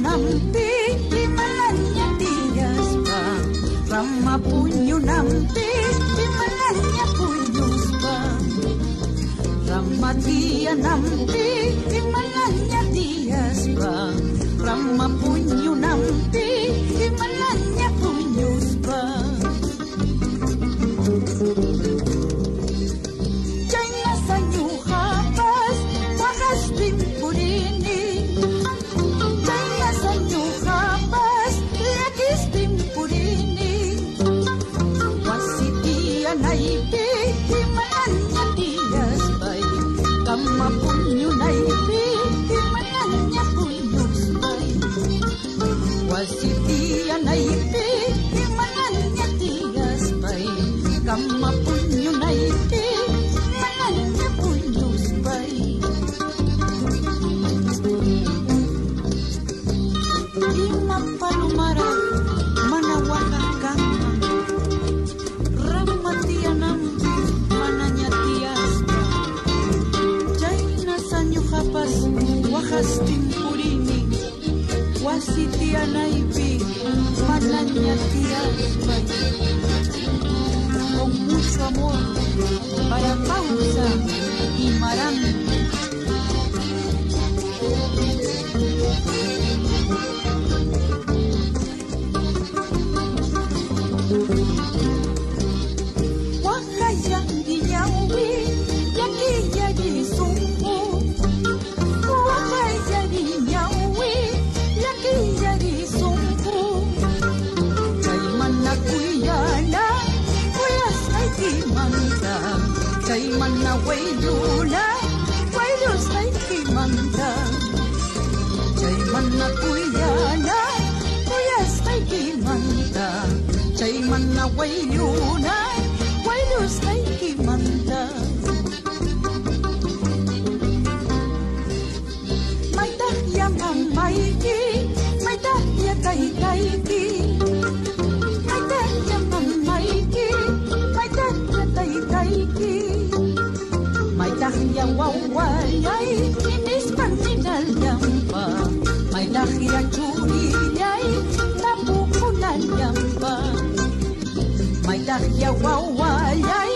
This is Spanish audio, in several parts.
nampi imananya tias pa Rama punyo nampi imananya punyos pa Rama tia nampi imananya tias pa Rama punyo nampi imananya punyos pa Chay nasa nyuhapas wakas timpurini naipi imananya tias bay kama punyo naipi imananya punyos bay wasitia naipi imananya tias bay kama punyo naipi imananya punyos bay lima palumara manawakakang wakas timpurini wasitia naipi mananya tias bay con mucho amor para causa y marán wakayang ginyawi yakiya gisumpu Chay mana wayluna waylos ay kimanta Chay mana kuyana kuyas ay kimanta Chay mana wayluna waylos ay kimanta May tahya mamayki may tahya kay-kayki May tahya mamayki may tahya kay-kayki May dahya wawayay, inis paninayam pa May dahya churiyay, napupunayam pa May dahya wawayay,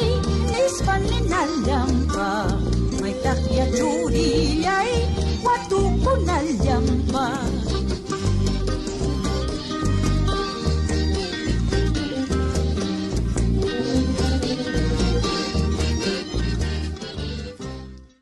inis paninayam pa May dahya churiyay